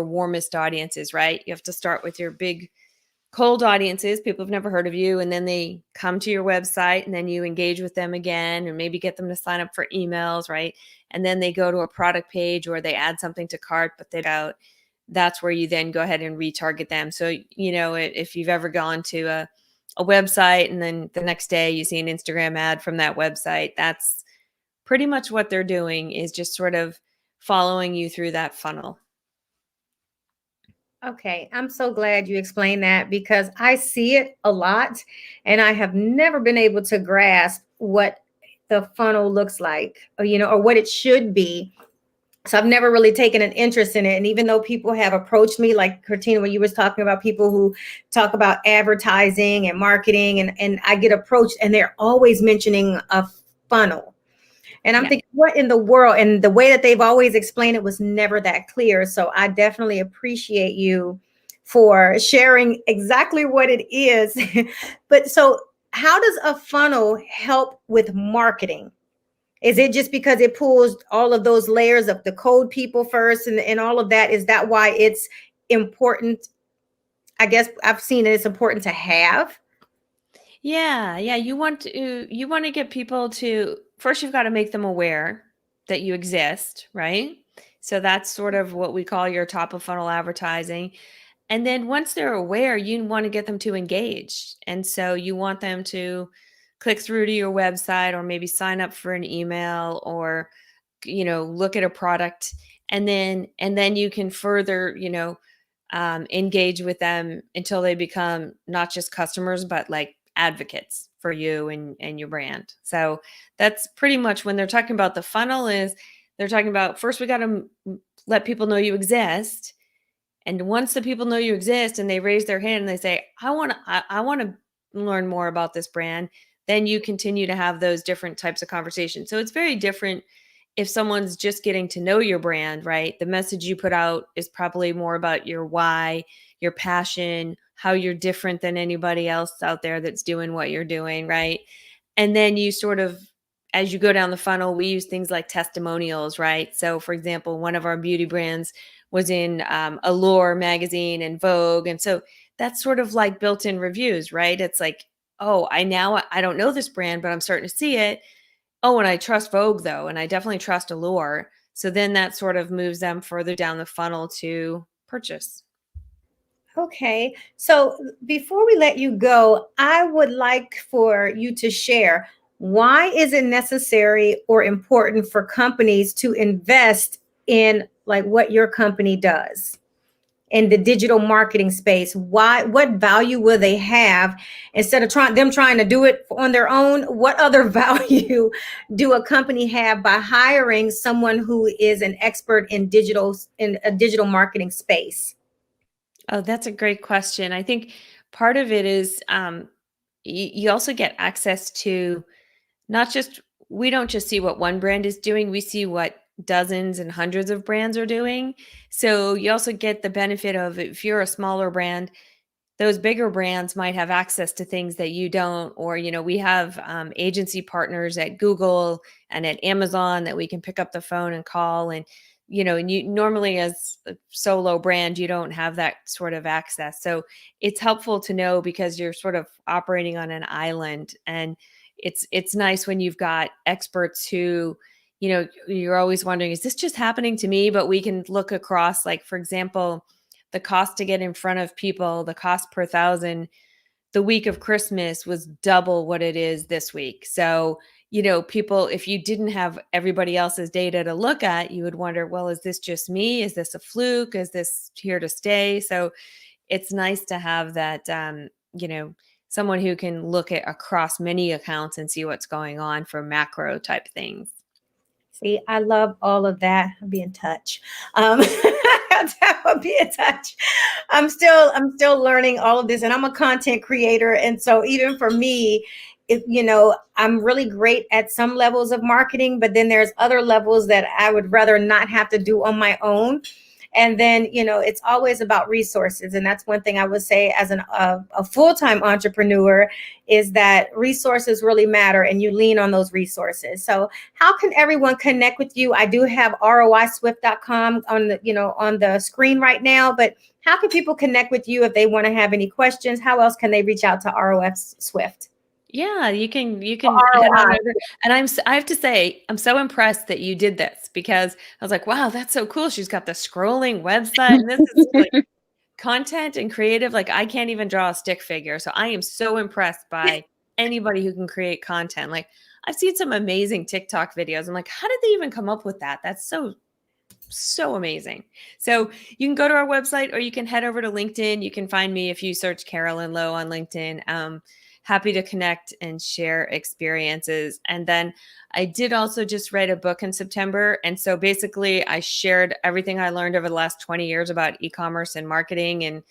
warmest audiences, right? You have to start with your big cold audiences, people have never heard of you, and then they come to your website and then you engage with them again and maybe get them to sign up for emails, right? And then they go to a product page or they add something to cart, but they don't. That's where you then go ahead and retarget them. So, if you've ever gone to a website and then the next day you see an Instagram ad from that website, that's pretty much what they're doing, is just sort of following you through that funnel. Okay, I'm so glad you explained that because I see it a lot and I have never been able to grasp what the funnel looks like, or what it should be. So I've never really taken an interest in it. And even though people have approached me, like Cortina, when you was talking about people who talk about advertising and marketing, and I get approached and they're always mentioning a funnel. And I'm thinking, what in the world? And the way that they've always explained it was never that clear. So I definitely appreciate you for sharing exactly what it is. But so how does a funnel help with marketing? Is it just because it pulls all of those layers of the cold people first and all of that? Is that why it's important? I guess I've seen it's important to have. Yeah. You want to get people to, first you've got to make them aware that you exist, right? So that's sort of what we call your top of funnel advertising. And then once they're aware, you want to get them to engage. And so you want them to click through to your website or maybe sign up for an email or, look at a product. And then you can further, engage with them until they become not just customers, but like advocates for you and your brand. So that's pretty much when they're talking about the funnel, is they're talking about, first we got to let people know you exist. And once the people know you exist and they raise their hand and they say, I want to learn more about this brand, then you continue to have those different types of conversations. So it's very different if someone's just getting to know your brand, right? The message you put out is probably more about your why, your passion, how you're different than anybody else out there that's doing what you're doing, right? And then you sort of, as you go down the funnel, we use things like testimonials, right? So for example, one of our beauty brands was in Allure magazine and Vogue. And so that's sort of like built-in reviews, right? It's like, oh, I don't know this brand, but I'm starting to see it. Oh, and I trust Vogue though, and I definitely trust Allure. So then that sort of moves them further down the funnel to purchase. Okay, so before we let you go, I would like for you to share, why is it necessary or important for companies to invest in like what your company does in the digital marketing space? What value will they have instead of trying to do it on their own? What other value do a company have by hiring someone who is an expert in a digital marketing space? Oh, that's a great question. I think part of it is you also get access to we don't just see what one brand is doing, we see what dozens and hundreds of brands are doing. So you also get the benefit of, if you're a smaller brand, those bigger brands might have access to things that you don't. Or, we have agency partners at Google and at Amazon that we can pick up the phone and call. And, and you normally, as a solo brand, you don't have that sort of access. So it's helpful to know because you're sort of operating on an island. And it's nice when you've got experts who, you're always wondering, is this just happening to me? But we can look across, like, for example, the cost to get in front of people, the cost per thousand, the week of Christmas was double what it is this week. So, people, if you didn't have everybody else's data to look at, you would wonder, well, is this just me? Is this a fluke? Is this here to stay? So it's nice to have that, someone who can look at across many accounts and see what's going on for macro type things. See, I love all of that. I'll be in touch. I'll be in touch. I'm still learning all of this, and I'm a content creator. And so even for me, I'm really great at some levels of marketing, but then there's other levels that I would rather not have to do on my own. And then, it's always about resources. And that's one thing I would say as a full-time entrepreneur is that resources really matter and you lean on those resources. So how can everyone connect with you? I do have ROISwift.com on the screen right now, but how can people connect with you if they want to have any questions? How else can they reach out to ROS Swift? Yeah, you can head on over. And I have to say, I'm so impressed that you did this because I was like, wow, that's so cool. She's got the scrolling website and this is like content and creative. Like I can't even draw a stick figure. So I am so impressed by anybody who can create content. Like I've seen some amazing TikTok videos. I'm like, how did they even come up with that? That's so amazing. So you can go to our website or you can head over to LinkedIn. You can find me if you search Carolyn Lowe on LinkedIn. Happy to connect and share experiences. And then I did also just write a book in September. And so basically I shared everything I learned over the last 20 years about e-commerce and marketing and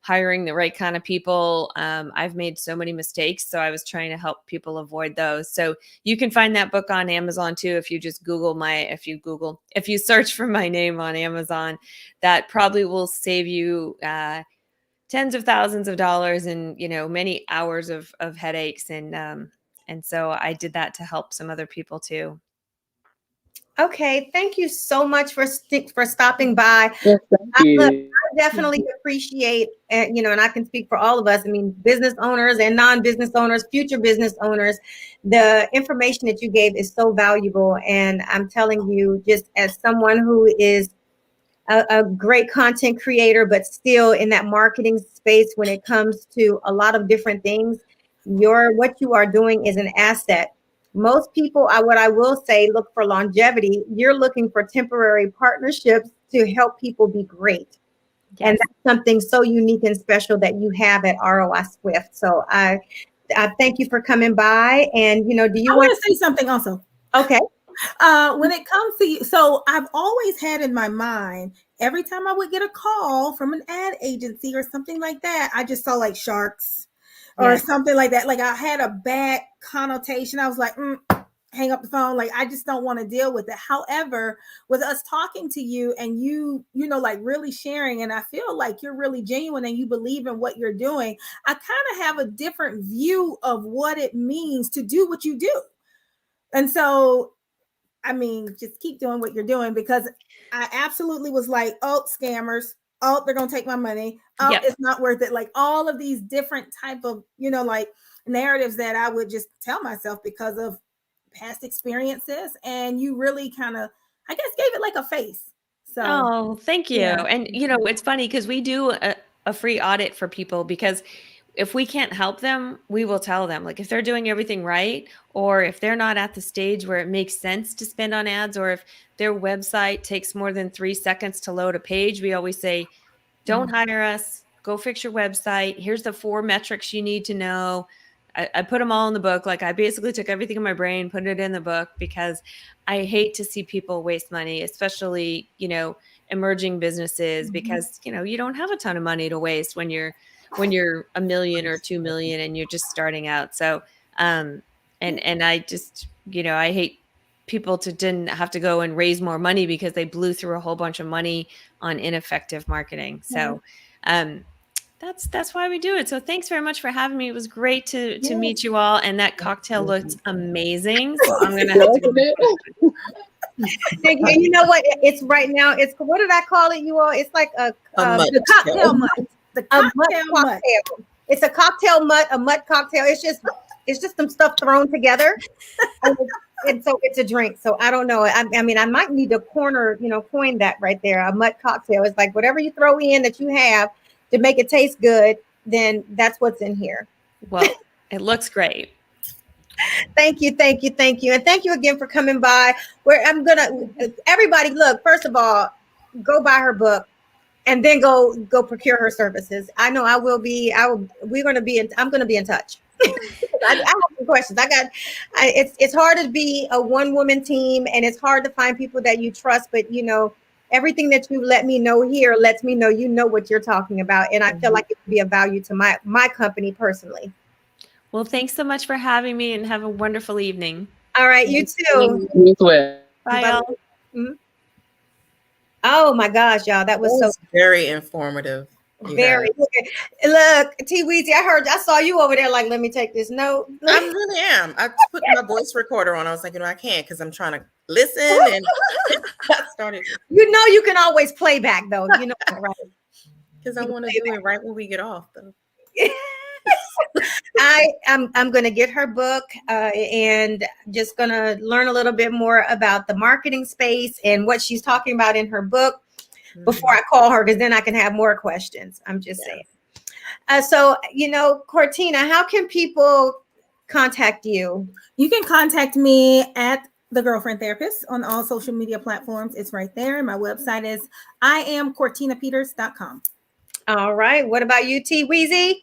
hiring the right kind of people. I've made so many mistakes. So I was trying to help people avoid those. So you can find that book on Amazon too. If you just if you search for my name on Amazon, that probably will save you tens of thousands of dollars and many hours of headaches, and so I did that to help some other people too. Okay, thank you so much for stopping by. Yes, thank you. I definitely appreciate, and I can speak for all of us. I mean, business owners and non-business owners, future business owners. The information that you gave is so valuable, and I'm telling you, just as someone who is a great content creator, but still in that marketing space when it comes to a lot of different things, what you are doing is an asset. Most people, what I will say, look for longevity. You're looking for temporary partnerships to help people be great. Yes. And that's something so unique and special that you have at ROI Swift. So I thank you for coming by. And, do you want to say something also? Okay. When it comes to you, so I've always had in my mind, every time I would get a call from an ad agency or something like that, I just saw like sharks or something like that. Like I had a bad connotation. I was like, hang up the phone. Like, I just don't want to deal with it. However, with us talking to you and you like really sharing, and I feel like you're really genuine and you believe in what you're doing, I kind of have a different view of what it means to do what you do. And so, I mean, just keep doing what you're doing, because I absolutely was like, oh, scammers. Oh, they're going to take my money. Oh, It's not worth it. Like all of these different type of, like narratives that I would just tell myself because of past experiences. And you really kind of, I guess, gave it like a face. So, thank you. Yeah. And, it's funny because we do a free audit for people, because if we can't help them, we will tell them, like if they're doing everything right, or if they're not at the stage where it makes sense to spend on ads, or if their website takes more than 3 seconds to load a page, we always say, don't hire us, go fix your website. Here's the 4 metrics you need to know. I put them all in the book. Like I basically took everything in my brain, put it in the book, because I hate to see people waste money, especially, emerging businesses, because, you don't have a ton of money to waste when you're $1 million or 2 million and you're just starting out. So, and I just, I hate people didn't have to go and raise more money because they blew through a whole bunch of money on ineffective marketing. So, that's why we do it. So thanks very much for having me. It was great to meet you all. And that cocktail looks amazing. So I'm going to have to go. Thank you. You know what? It's right now. What did I call it, you all? It's like the cocktail mutt. The cocktail mutt. It's a cocktail mutt, a mutt cocktail. It's just some stuff thrown together. And so it's a drink. So I don't know. I mean, I might need to coin that right there. A mutt cocktail. It's like whatever you throw in that you have to make it taste good, then that's what's in here. Well, it looks great. Thank you. And thank you again for coming by. Everybody, look, first of all, go buy her book and then go procure her services. I know I will be. I'm going to be in touch. I have some questions. It's hard to be a one woman team, and it's hard to find people that you trust. But everything that you let me know here lets me know you know what you're talking about, and I feel like it would be of value to my company personally. Well, thanks so much for having me, and have a wonderful evening. All right, you too. You as well. Bye, y'all. Mhm. Oh my gosh, y'all, that was so very informative. very. Look, T Weezy, I saw you over there. Like, let me take this note. I really am. I put my voice recorder on. I was like, I can't because I'm trying to listen, and I started. You can always play back though. You know, right? Because I want to do it right when we get off, though. I'm gonna get her book and just gonna learn a little bit more about the marketing space and what she's talking about in her book before I call her, because then I can have more questions. I'm just saying. So Cortina, how can people contact you? You can contact me at The Girlfriend Therapist on all social media platforms. It's right there. My website is iamcortinapeters.com. All right. What about you, T Weezy?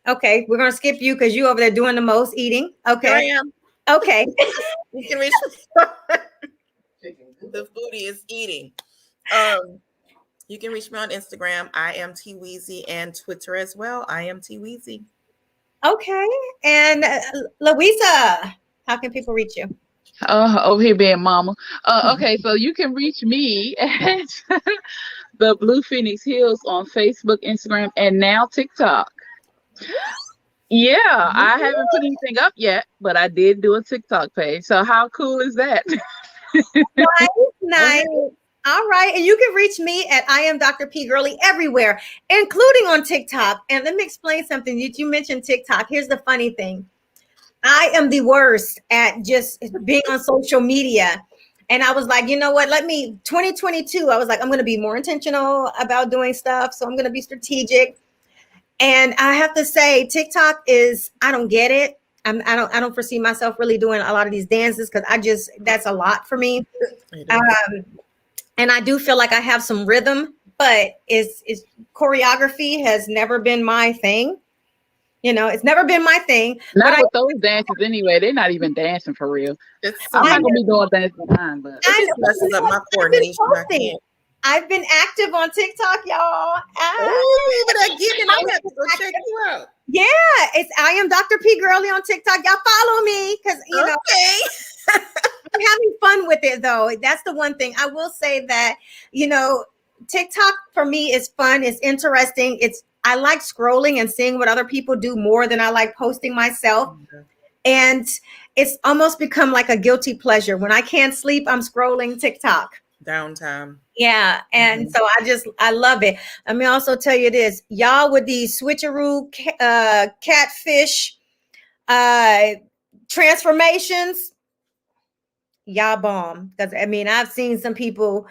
Okay, we're gonna skip you because you over there doing the most eating. Okay, Here I am. Okay. You can reach the foodie is eating. You can reach me on Instagram. I am T Weezy, and Twitter as well. I am T Weezy. Okay, and Louisa, how can people reach you? Over here being mama. Okay, so you can reach me at the Blue Phoenix Hills on Facebook, Instagram, and now TikTok. Yeah, I haven't put anything up yet, but I did do a TikTok page. So how cool is that? Nice. All right. And you can reach me at I am Dr. P Girly everywhere, including on TikTok. And let me explain something. You mentioned TikTok. Here's the funny thing. I am the worst at just being on social media. And I was like, you know what? 2022, I was like, I'm going to be more intentional about doing stuff. So I'm going to be strategic. And I have to say, TikTok I don't get it. I don't foresee myself really doing a lot of these dances because that's a lot for me. And I do feel like I have some rhythm, but it's choreography has never been my thing. It's never been my thing. Not with those dances anyway. They're not even dancing for real. I'm not gonna be doing dances behind, but it just messes up my coordination. I've been active on TikTok, y'all. Oh, but I'm gonna go check you out. Yeah, I am Dr. P Girly on TikTok. Y'all follow me because I'm having fun with it though. That's the one thing I will say that TikTok for me is fun. It's interesting. I like scrolling and seeing what other people do more than I like posting myself. And it's almost become like a guilty pleasure. When I can't sleep, I'm scrolling TikTok. Downtime. Yeah. And so I love it. Let me also tell you this, y'all, with these switcheroo catfish transformations, y'all bomb. Because I've seen some people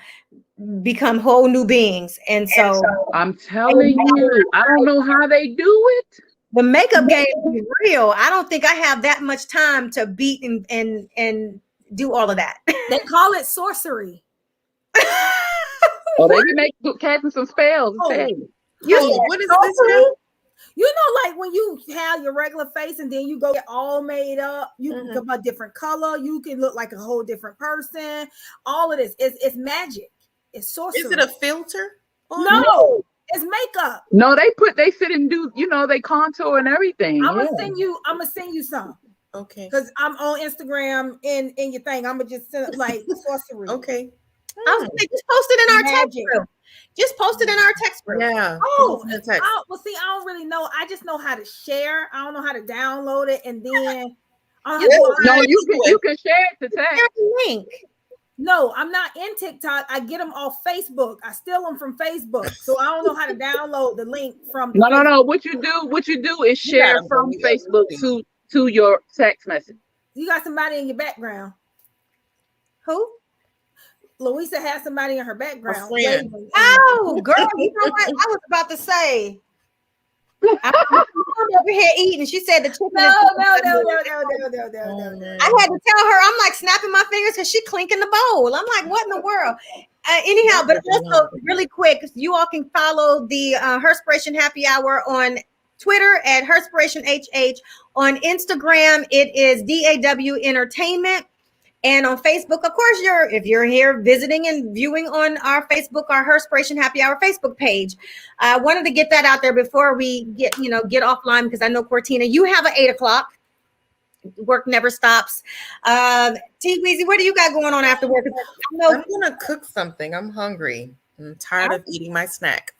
become whole new beings. And so I'm telling you, I don't know how they do it. The makeup game is real. I don't think I have that much time to beat and do all of that. They call it sorcery. Oh, they be making casting some spells. What is this now? Like when you have your regular face and then you go get all made up, you can come a different color, you can look like a whole different person. All of this it's magic. It's sorcery. Is it a filter? No, it's makeup. No, they sit and do, they contour and everything. I'm gonna send you some. Okay. Because I'm on Instagram in your thing. I'm gonna just send like sorcery. Okay. I was like, just post it in our text group. Just post it in our text group. Yeah. Well, see, I don't really know. I just know how to share. I don't know how to download it, and then you can share it to text. Link. No, I'm not in TikTok. I get them off Facebook. I steal them from Facebook, so I don't know how to download the link from. No. What you do is share from Facebook to your text message. You got somebody in your background. Who? Louisa has somebody in her background. Oh, girl, you know what? I was about to say. I'm over here eating. She said the chicken. No. I had to tell her. I'm like snapping my fingers because she clinking the bowl. I'm like, what in the world? Anyhow, but also really quick, you all can follow the Herspiration Happy Hour on Twitter at Herspiration HH. On Instagram, it is DAW Entertainment. And on Facebook, of course, if you're here visiting and viewing on our Facebook, our Herspiration Happy Hour Facebook page. I wanted to get that out there before we get offline, because I know, Cortina, you have an 8 o'clock. Work never stops. T Weezy, what do you got going on after work? I'm gonna cook something. I'm hungry. I'm tired of eating my snack.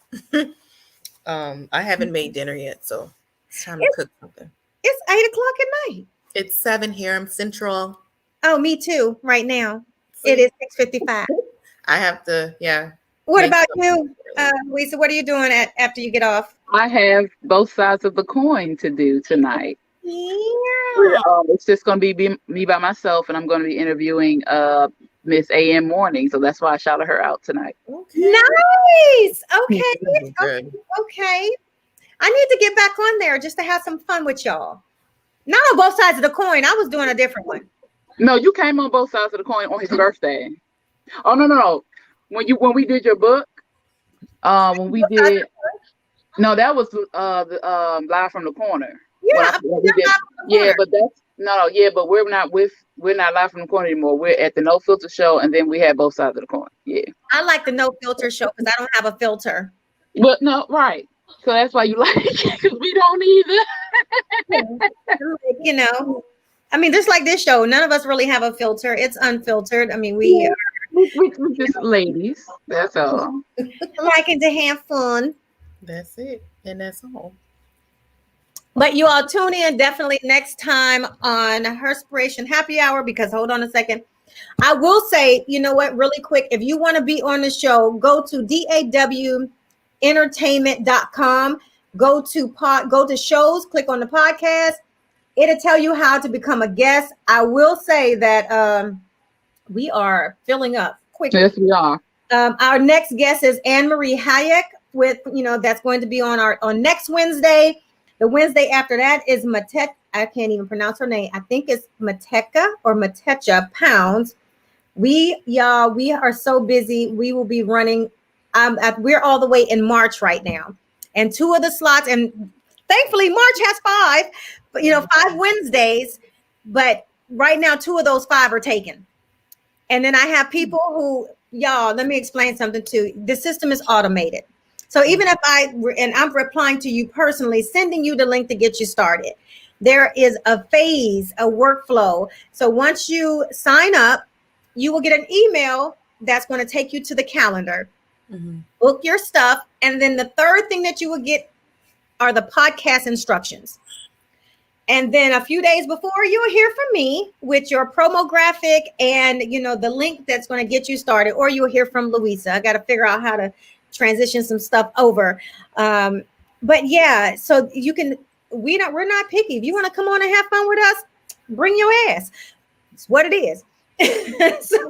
I haven't made dinner yet, so it's time to cook something. It's 8 o'clock at night. It's 7 here. I'm central. Oh, me too. Right now, it is 6:55. I have to, yeah. What about you, Lisa? What are you doing after you get off? I have both sides of the coin to do tonight. Yeah. It's just going to be me by myself, and I'm going to be interviewing Miss AM Morning, so that's why I shouted her out tonight. Okay. Nice. Okay. Good. Okay. I need to get back on there just to have some fun with y'all. Not on both sides of the coin. I was doing a different one. No, you came on both sides of the coin on his birthday. Oh no. When we did your book, that was the Live from the Corner. Yeah, but we're not Live from the Corner anymore. We're at the No Filter show, and then we had both sides of the coin. Yeah. I like the No Filter show because I don't have a filter. But no, right. So that's why you like it, because we don't either. I mean, just like this show, none of us really have a filter. It's unfiltered. I mean, we're just ladies. That's all. Liking to have fun. That's it. And that's all. But you all tune in definitely next time on Herspiration Happy Hour, because hold on a second. I will say, you know what, really quick, if you want to be on the show, go to dawentertainment.com, go to shows, click on the podcast. It'll tell you how to become a guest. I will say that we are filling up quickly. Yes, we are. Our next guest is Anne Marie Hayek that's going to be on next Wednesday. The Wednesday after that is Matek. I can't even pronounce her name. I think it's Mateka or Matecha Pounds. We are so busy. We will be running. We're all the way in March right now, and 2 of the slots. And thankfully, March has 5. But 5 Wednesdays. But right now, 2 of those 5 are taken. And then I have people who, let me explain something too. The system is automated. So even if I'm replying to you personally, sending you the link to get you started, there is a workflow. So once you sign up, you will get an email that's going to take you to the calendar, book your stuff. And then the third thing that you will get are the podcast instructions. And then a few days before, you will hear from me with your promo graphic and, the link that's going to get you started, or you will hear from Louisa. I got to figure out how to transition some stuff over. But yeah, so we're not picky. If you want to come on and have fun with us, bring your ass. It's what it is. So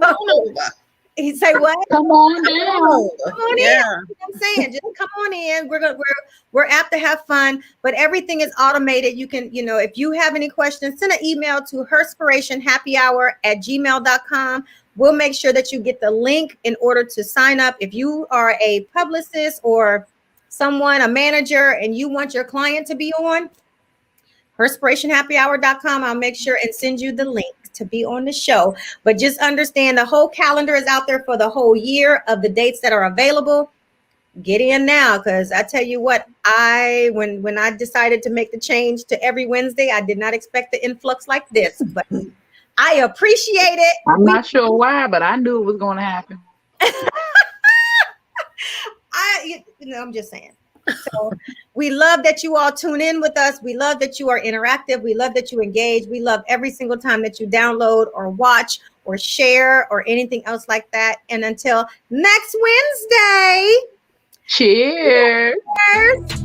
he say what? Come on down. Come on in. You know what I'm saying, just come on in. We're apt to have fun, but everything is automated. You can, if you have any questions, send an email to herspirationhappyhour@gmail.com. We'll make sure that you get the link in order to sign up. If you are a publicist or a manager, and you want your client to be on, herspirationhappyhour.com. I'll make sure and send you the link to be on the show. But just understand the whole calendar is out there for the whole year of the dates that are available. Get in now, because I tell you what, when I decided to make the change to every Wednesday, I did not expect the influx like this, but I appreciate it. I'm not sure why, but I knew it was going to happen. I'm just saying. So we love that you all tune in with us. We love that you are interactive. We love that you engage. We love every single time that you download or watch or share or anything else like that. And until next Wednesday. Cheers. Cheers.